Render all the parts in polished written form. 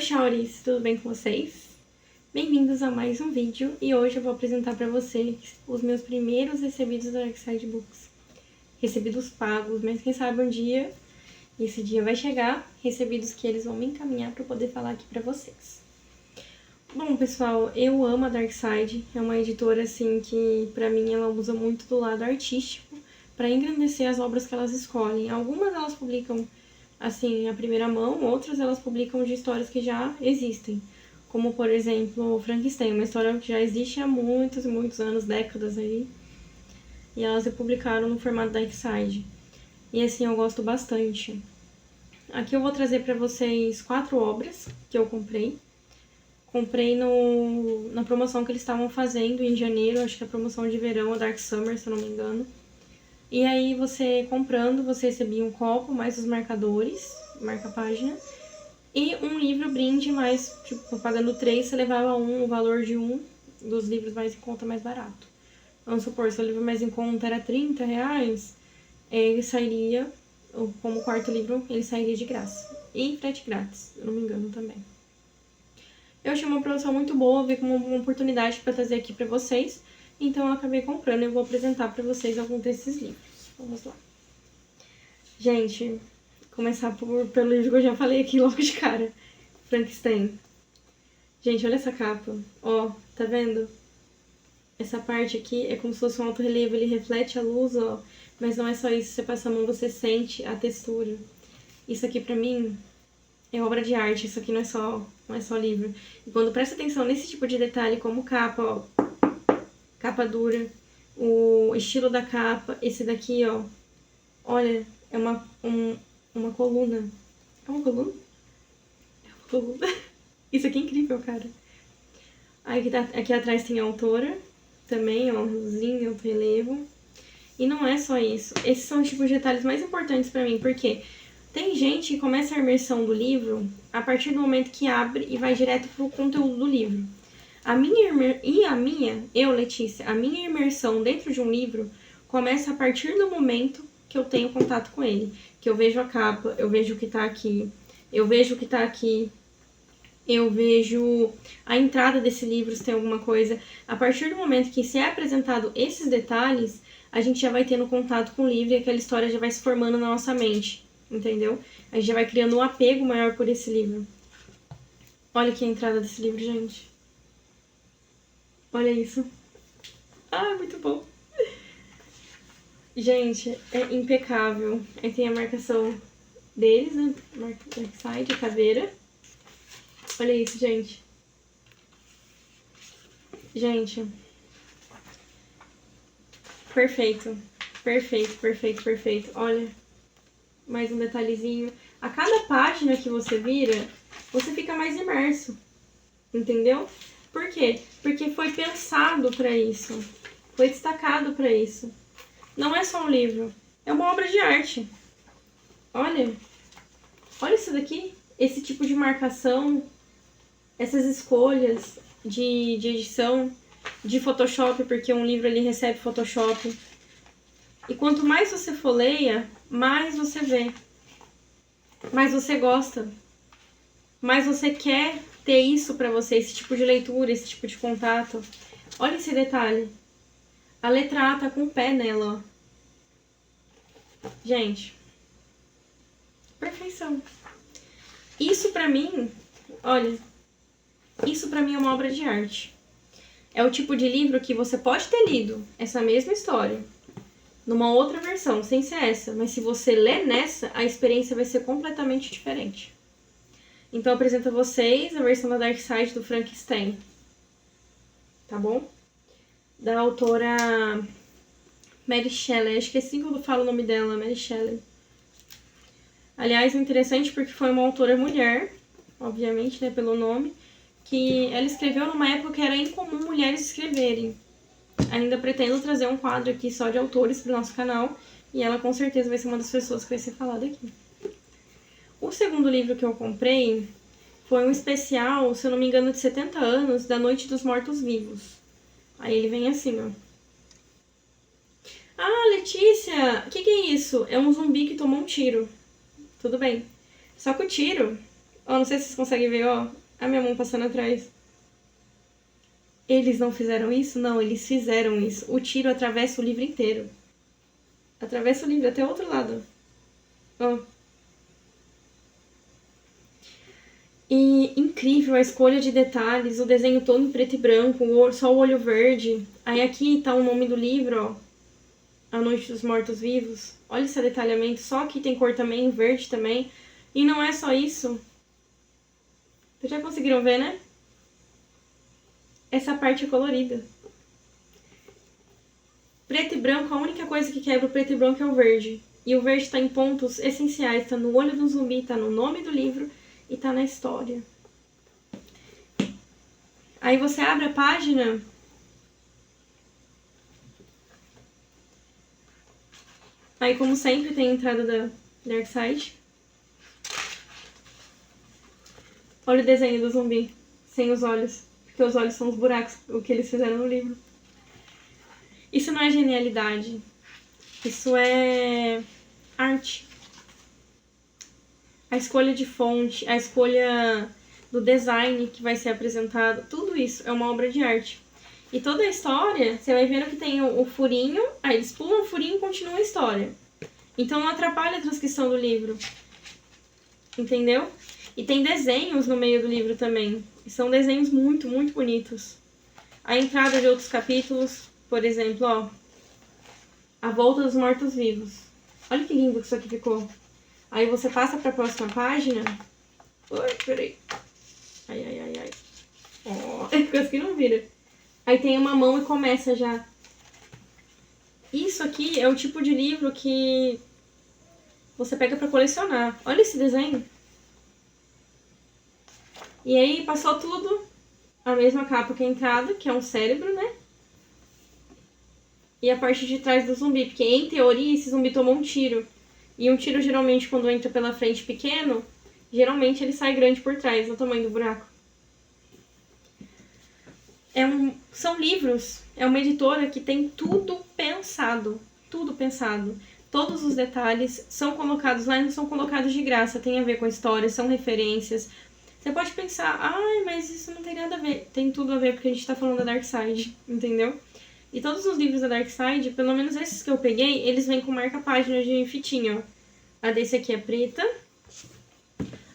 Shauris, tudo bem com vocês? Bem-vindos a mais um vídeo e hoje eu vou apresentar para vocês os meus primeiros recebidos da Darkside Books. Recebidos pagos, mas quem sabe um dia esse dia vai chegar, recebidos que eles vão me encaminhar para eu poder falar aqui para vocês. Bom, pessoal, eu amo a Darkside, é uma editora assim que para mim ela usa muito do lado artístico para engrandecer as obras que elas escolhem. Algumas elas publicam assim, a primeira mão, outras elas publicam de histórias que já existem, como por exemplo Frankenstein, uma história que já existe há muitos e muitos anos, décadas aí, e elas republicaram no formato Darkside. E assim, eu gosto bastante. Aqui eu vou trazer para vocês 4 obras que eu comprei. Comprei na promoção que eles estavam fazendo em janeiro, acho que é a promoção de verão, a Dark Summer, se eu não me engano. E aí, você comprando, você recebia um copo, mais os marcadores, marca-página, e um livro brinde, mais, tipo, pagando 3, você levava o valor de um dos livros mais em conta, mais barato. Vamos supor, se o livro mais em conta era R$30, ele sairia, como quarto livro, ele sairia de graça. E frete grátis, se eu não me engano também. Eu achei uma promoção muito boa, vi como uma oportunidade para trazer aqui para vocês. Então eu acabei comprando e eu vou apresentar para vocês alguns desses livros. Vamos lá. Gente, começar pelo livro que eu já falei aqui logo de cara. Frankenstein. Gente, olha essa capa. Ó, tá vendo? Essa parte aqui é como se fosse um alto-relevo, ele reflete a luz, ó. Mas não é só isso, você passa a mão, você sente a textura. Isso aqui pra mim é obra de arte, isso aqui não é só livro. E quando presta atenção nesse tipo de detalhe, como capa, ó. Capa dura, o estilo da capa, esse daqui, ó, olha, é uma coluna. É uma coluna? É uma coluna. Isso aqui é incrível, cara. Aí aqui atrás tem a autora, também, ó, luzinha, alto relevo. E não é só isso. Esses são os tipos de detalhes mais importantes pra mim, porque tem gente que começa a imersão do livro a partir do momento que abre e vai direto pro conteúdo do livro. Eu, Letícia, a minha imersão dentro de um livro começa a partir do momento que eu tenho contato com ele. Que eu vejo a capa, eu vejo o que tá aqui, eu vejo o que tá aqui, eu vejo a entrada desse livro, se tem alguma coisa. A partir do momento que se é apresentado esses detalhes, a gente já vai tendo contato com o livro e aquela história já vai se formando na nossa mente, entendeu? A gente já vai criando um apego maior por esse livro. Olha aqui a entrada desse livro, gente. Olha isso. Ah, muito bom. Gente, é impecável. Aí tem a marcação deles, né? Darkside, a caveira. Olha isso, gente. Gente. Perfeito. Perfeito, perfeito, perfeito. Olha. Mais um detalhezinho. A cada página que você vira, você fica mais imerso. Entendeu? Por quê? Porque foi pensado para isso. Foi destacado para isso. Não é só um livro. É uma obra de arte. Olha. Olha isso daqui. Esse tipo de marcação. Essas escolhas de edição. De Photoshop. Porque um livro ele recebe Photoshop. E quanto mais você folheia, mais você vê. Mais você gosta. Mais você quer ter isso pra você, esse tipo de leitura, esse tipo de contato. Olha esse detalhe. A letra A tá com o pé nela, ó. Gente. Perfeição. Isso pra mim, olha, isso pra mim é uma obra de arte. É o tipo de livro que você pode ter lido essa mesma história numa outra versão, sem ser essa. Mas se você ler nessa, a experiência vai ser completamente diferente. Então, eu apresento a vocês a versão da Darkside do Frankenstein. Tá bom? Da autora Mary Shelley. Acho que é assim que eu falo o nome dela, Mary Shelley. Aliás, é interessante porque foi uma autora mulher, obviamente, né, pelo nome, que ela escreveu numa época que era incomum mulheres escreverem. Ainda pretendo trazer um quadro aqui só de autores pro nosso canal, e ela com certeza vai ser uma das pessoas que vai ser falada aqui. O segundo livro que eu comprei foi um especial, se eu não me engano, de 70 anos, da Noite dos Mortos-Vivos. Aí ele vem assim, ó. Ah, Letícia, o que é isso? É um zumbi que tomou um tiro. Tudo bem. Só que o tiro Ó, não sei se vocês conseguem ver, ó, a minha mão passando atrás. Eles não fizeram isso? Não, eles fizeram isso. O tiro atravessa o livro inteiro. Atravessa o livro até o outro lado. Ó. E incrível a escolha de detalhes, o desenho todo em preto e branco, só o olho verde. Aí aqui tá o nome do livro, ó. A Noite dos Mortos-Vivos. Olha esse detalhamento, só aqui tem cor também, verde também. E não é só isso. Vocês já conseguiram ver, né? Essa parte é colorida. Preto e branco, a única coisa que quebra o preto e branco é o verde. E o verde tá em pontos essenciais, tá no olho do zumbi, tá no nome do livro e tá na história. Aí você abre a página. Aí, como sempre, tem a entrada da Darkseid. Olha o desenho do zumbi, sem os olhos. Porque os olhos são os buracos, o que eles fizeram no livro. Isso não é genialidade. Isso é arte. A escolha de fonte, a escolha do design que vai ser apresentado, tudo isso é uma obra de arte. E toda a história, você vai vendo que tem o furinho, aí eles pulam o furinho e continuam a história. Então não atrapalha a transcrição do livro. Entendeu? E tem desenhos no meio do livro também. E são desenhos muito, muito bonitos. A entrada de outros capítulos, por exemplo, ó. A Volta dos Mortos-Vivos. Olha que lindo que isso aqui ficou. Aí você passa para a próxima página. Oi, peraí. Ai, ai, ai, ai. Ó, coisa que não vira. Aí tem uma mão e começa já. Isso aqui é o tipo de livro que você pega para colecionar. Olha esse desenho. E aí passou tudo. A mesma capa que a entrada, que é um cérebro, né? E a parte de trás do zumbi. Porque, em teoria, esse zumbi tomou um tiro. E um tiro, geralmente, quando entra pela frente pequeno, geralmente ele sai grande por trás, no tamanho do buraco. São livros. É uma editora que tem tudo pensado. Tudo pensado. Todos os detalhes são colocados lá e não são colocados de graça. Tem a ver com a história, são referências. Você pode pensar, ai, mas isso não tem nada a ver. Tem tudo a ver porque a gente tá falando da Darkseid, entendeu? E todos os livros da Darkseid, pelo menos esses que eu peguei, eles vêm com marca-página de fitinha, ó. A desse aqui é preta.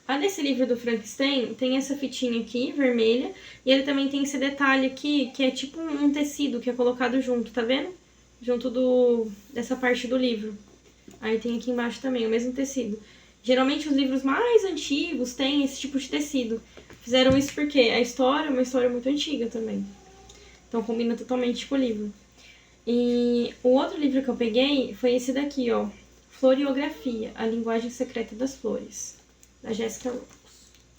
A desse livro do Frankenstein tem essa fitinha aqui, vermelha. E ele também tem esse detalhe aqui, que é tipo um tecido que é colocado junto, tá vendo? Junto dessa parte do livro. Aí tem aqui embaixo também, o mesmo tecido. Geralmente os livros mais antigos têm esse tipo de tecido. Fizeram isso porque a história é uma história muito antiga também. Então combina totalmente com o livro. E o outro livro que eu peguei foi esse daqui, ó. Floriografia, a linguagem secreta das flores. Da Jessica Rose.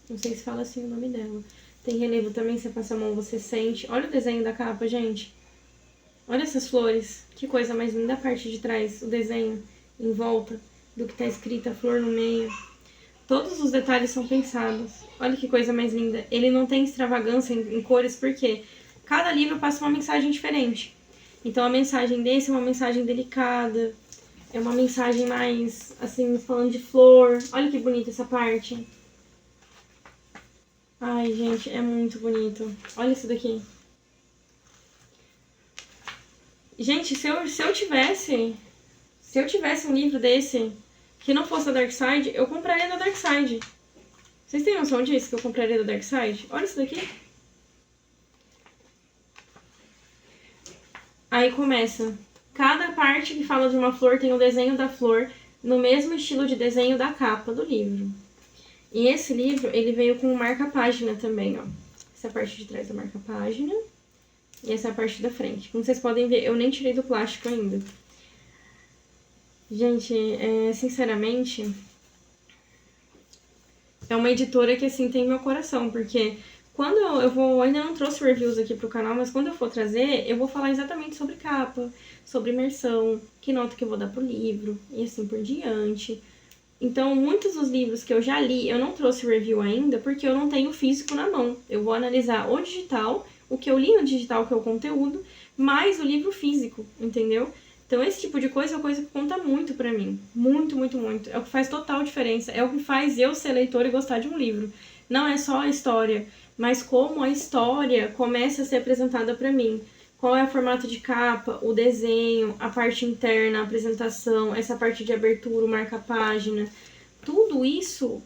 Não sei se fala assim o nome dela. Tem relevo também, você passa a mão, você sente. Olha o desenho da capa, gente. Olha essas flores. Que coisa mais linda a parte de trás. O desenho em volta do que tá escrito, a flor no meio. Todos os detalhes são pensados. Olha que coisa mais linda. Ele não tem extravagância em cores, porque cada livro passa uma mensagem diferente. Então a mensagem desse é uma mensagem delicada. É uma mensagem mais, assim, falando de flor. Olha que bonita essa parte. Ai, gente, é muito bonito. Olha isso daqui. Gente, se eu tivesse um livro desse que não fosse da Darkseid, eu compraria da Darkseid. Vocês têm noção disso, que eu compraria da Darkseid? Olha isso daqui. Aí começa. Cada parte que fala de uma flor tem o desenho da flor no mesmo estilo de desenho da capa do livro. E esse livro, ele veio com marca-página também, ó. Essa parte de trás da marca-página e essa é a parte da frente. Como vocês podem ver, eu nem tirei do plástico ainda. Gente, sinceramente, é uma editora que, assim, tem meu coração, porque quando eu vou... Ainda não trouxe reviews aqui pro canal, mas quando eu for trazer, eu vou falar exatamente sobre capa, sobre imersão, que nota que eu vou dar pro livro, e assim por diante. Então, muitos dos livros que eu já li, eu não trouxe review ainda, porque eu não tenho físico na mão. Eu vou analisar o digital, o que eu li no digital, que é o conteúdo, mais o livro físico, entendeu? Então, esse tipo de coisa é uma coisa que conta muito pra mim. Muito, muito, muito. É o que faz total diferença. É o que faz eu ser leitora e gostar de um livro. não é só a história, mas como a história começa a ser apresentada para mim. Qual é o formato de capa, o desenho, a parte interna, a apresentação, essa parte de abertura, o marca-página. Tudo isso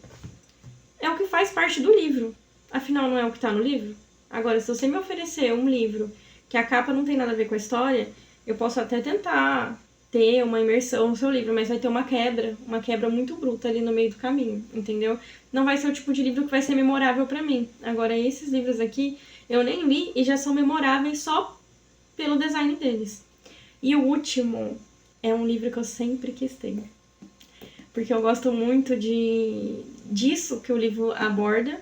é o que faz parte do livro. Afinal, não é o que está no livro? Agora, se você me oferecer um livro que a capa não tem nada a ver com a história, eu posso até tentar ter uma imersão no seu livro, mas vai ter uma quebra muito bruta ali no meio do caminho, entendeu? Não vai ser o tipo de livro que vai ser memorável para mim. Agora, esses livros aqui, eu nem li e já são memoráveis só pelo design deles. E o último é um livro que eu sempre quis ter. Porque eu gosto muito disso que o livro aborda.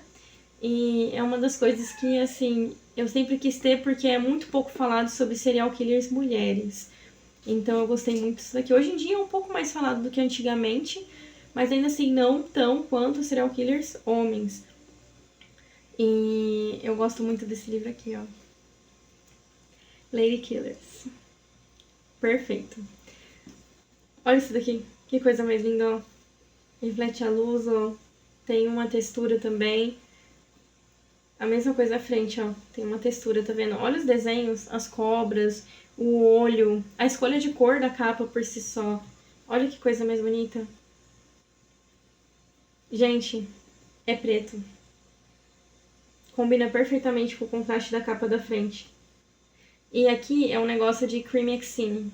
E é uma das coisas que, assim, eu sempre quis ter porque é muito pouco falado sobre serial killers mulheres. Então eu gostei muito disso daqui. Hoje em dia é um pouco mais falado do que antigamente, mas ainda assim não tão quanto serial killers homens. E eu gosto muito desse livro aqui, ó. Lady Killers. Perfeito. Olha isso daqui. Que coisa mais linda, ó. Reflete a luz, ó. Tem uma textura também. A mesma coisa à frente, ó. Tem uma textura, tá vendo? Olha os desenhos, as cobras, o olho, a escolha de cor da capa por si só. Olha que coisa mais bonita. Gente, é preto. Combina perfeitamente com o contraste da capa da frente. E aqui é um negócio de Creamexine.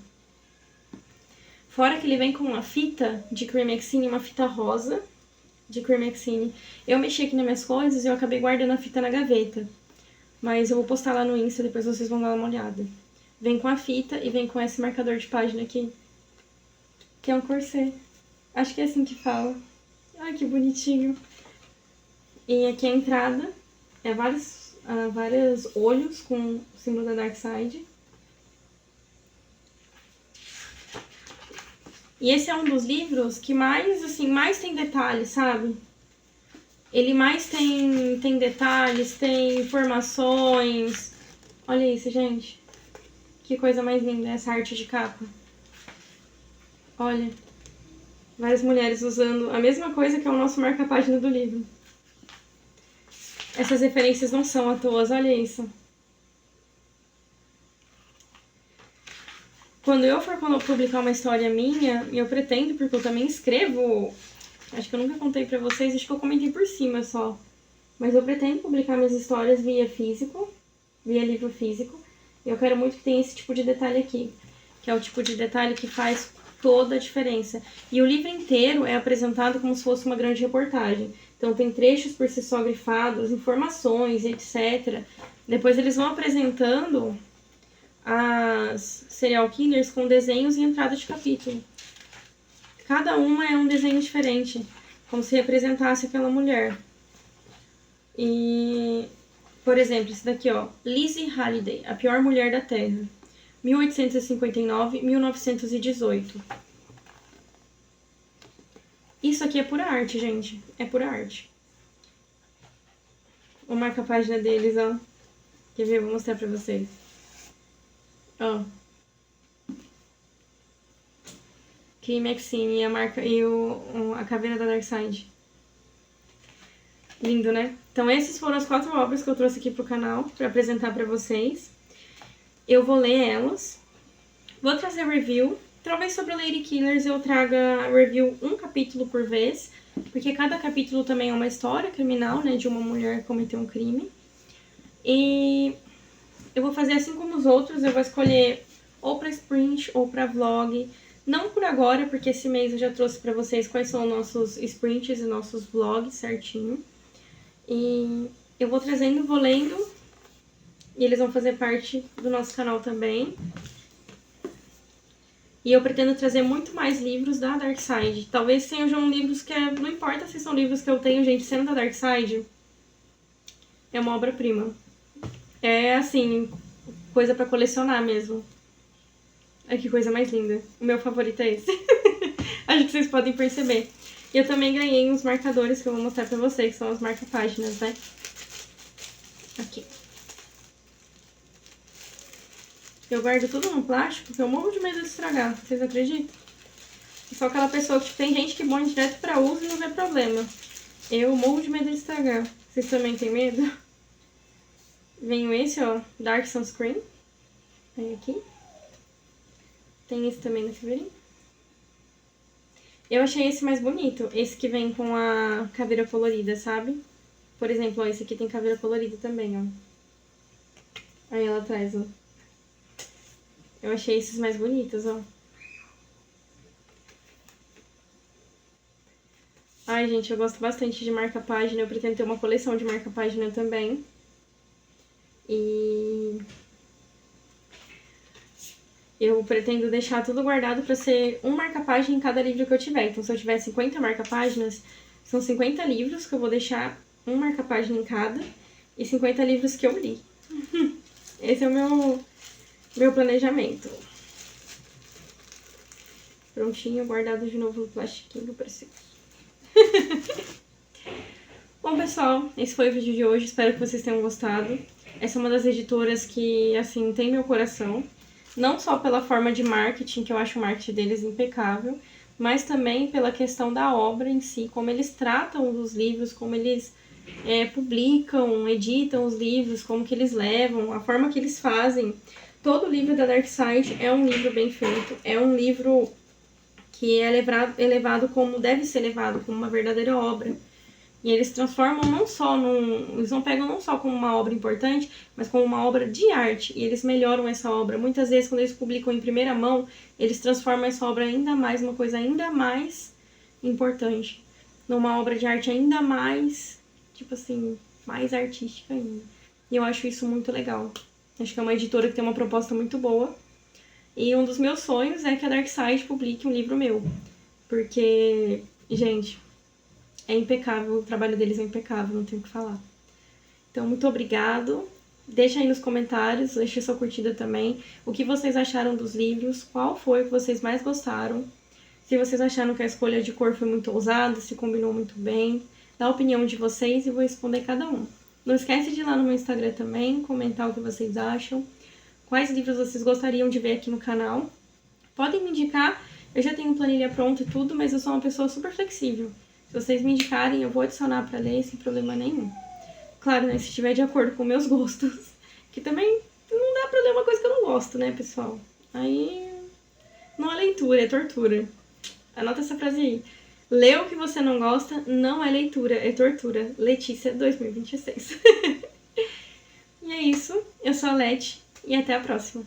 Fora que ele vem com uma fita de Creamexine, uma fita rosa de Creamexine. Eu mexi aqui nas minhas coisas e eu acabei guardando a fita na gaveta. Mas eu vou postar lá no Insta, depois vocês vão dar uma olhada. Vem com a fita e vem com esse marcador de página aqui. Que é um corset. Acho que é assim que fala. Ai, que bonitinho. E aqui a entrada é vários olhos com o símbolo da Darkseid. E esse é um dos livros que mais tem detalhes, sabe? Ele mais tem detalhes, tem informações. Olha isso, gente. Que coisa mais linda essa arte de capa. Olha. Várias mulheres usando a mesma coisa que é o nosso marca-página do livro. Essas referências não são à toa, olha isso. Quando eu for publicar uma história minha, e eu pretendo, porque eu também escrevo, acho que eu nunca contei pra vocês, acho que eu comentei por cima só, mas eu pretendo publicar minhas histórias via livro físico, e eu quero muito que tenha esse tipo de detalhe aqui, que é o tipo de detalhe que faz toda a diferença. E o livro inteiro é apresentado como se fosse uma grande reportagem. Então tem trechos por si só grifados, informações, etc. Depois eles vão apresentando as serial killers com desenhos e entrada de capítulo. Cada uma é um desenho diferente, como se representasse aquela mulher. E, por exemplo, esse daqui, ó, Lizzie Halliday, a pior mulher da Terra, 1859-1918. Isso aqui é pura arte, gente. É pura arte. O marca-página deles, ó. Quer ver? Eu vou mostrar pra vocês. Ó. Creamexine e a marca e a caveira da Darkseid. Lindo, né? Então essas foram as 4 obras que eu trouxe aqui pro canal pra apresentar pra vocês. Eu vou ler elas. Vou trazer review. Talvez sobre Lady Killers eu traga review um capítulo por vez, porque cada capítulo também é uma história criminal, né, de uma mulher que cometeu um crime. E eu vou fazer assim como os outros, eu vou escolher ou pra sprint ou pra vlog. Não por agora, porque esse mês eu já trouxe pra vocês quais são nossos sprints e nossos vlogs certinho. E eu vou trazendo, vou lendo, e eles vão fazer parte do nosso canal também. E eu pretendo trazer muito mais livros da Darkseid. Talvez sejam livros que... Não importa se são livros que eu tenho, gente, sendo da Darkseid, é uma obra-prima. É, assim, coisa pra colecionar mesmo. Ai, que coisa mais linda. O meu favorito é esse. Acho que vocês podem perceber. E eu também ganhei uns marcadores que eu vou mostrar pra vocês, que são as marca-páginas, né? Aqui. Eu guardo tudo no plástico, porque eu morro de medo de estragar. Vocês acreditam? Eu sou aquela pessoa que tem gente que põe direto pra uso e não vê problema. Eu morro de medo de estragar. Vocês também têm medo? Vem esse, ó, Dark Sunscreen. Vem aqui. Tem esse também no Severin. Eu achei esse mais bonito. Esse que vem com a caveira colorida, sabe? Por exemplo, ó, esse aqui tem caveira colorida também, ó. Aí ela traz, ó. Eu achei esses mais bonitos, ó. Ai, gente, eu gosto bastante de marca-página. Eu pretendo ter uma coleção de marca-página também. E eu pretendo deixar tudo guardado pra ser um marca-página em cada livro que eu tiver. Então, se eu tiver 50 marca-páginas, são 50 livros que eu vou deixar um marca-página em cada. E 50 livros que eu li. Esse é o meu planejamento. Prontinho, guardado de novo no plastiquinho precioso. Bom, pessoal, esse foi o vídeo de hoje. Espero que vocês tenham gostado. Essa é uma das editoras que, assim, tem meu coração. Não só pela forma de marketing, que eu acho o marketing deles impecável, mas também pela questão da obra em si, como eles tratam dos livros, como eles publicam, editam os livros, como que eles levam, a forma que eles fazem. Todo livro da Dark Side é um livro bem feito, é um livro que é levado como deve ser levado, como uma verdadeira obra. E eles transformam não só eles não pegam não só como uma obra importante, mas como uma obra de arte. E eles melhoram essa obra. Muitas vezes, quando eles publicam em primeira mão, eles transformam essa obra ainda mais, uma coisa ainda mais importante. Numa obra de arte ainda mais, tipo assim, mais artística ainda. E eu acho isso muito legal. Acho que é uma editora que tem uma proposta muito boa. E um dos meus sonhos é que a Dark Side publique um livro meu. Porque, gente, é impecável, o trabalho deles é impecável, não tenho o que falar. Então, muito obrigado. Deixa aí nos comentários, deixa sua curtida também. O que vocês acharam dos livros, qual foi o que vocês mais gostaram. Se vocês acharam que a escolha de cor foi muito ousada, se combinou muito bem. Dá a opinião de vocês e vou responder cada um. Não esquece de ir lá no meu Instagram também, comentar o que vocês acham. Quais livros vocês gostariam de ver aqui no canal. Podem me indicar, eu já tenho planilha pronta e tudo, mas eu sou uma pessoa super flexível. Se vocês me indicarem, eu vou adicionar pra ler sem problema nenhum. Claro, né, se estiver de acordo com meus gostos. Que também não dá pra ler uma coisa que eu não gosto, né, pessoal? Aí não é leitura, é tortura. Anota essa frase aí. Ler o que você não gosta não é leitura, é tortura. Letícia 2026. E é isso, eu sou a Leti e até a próxima.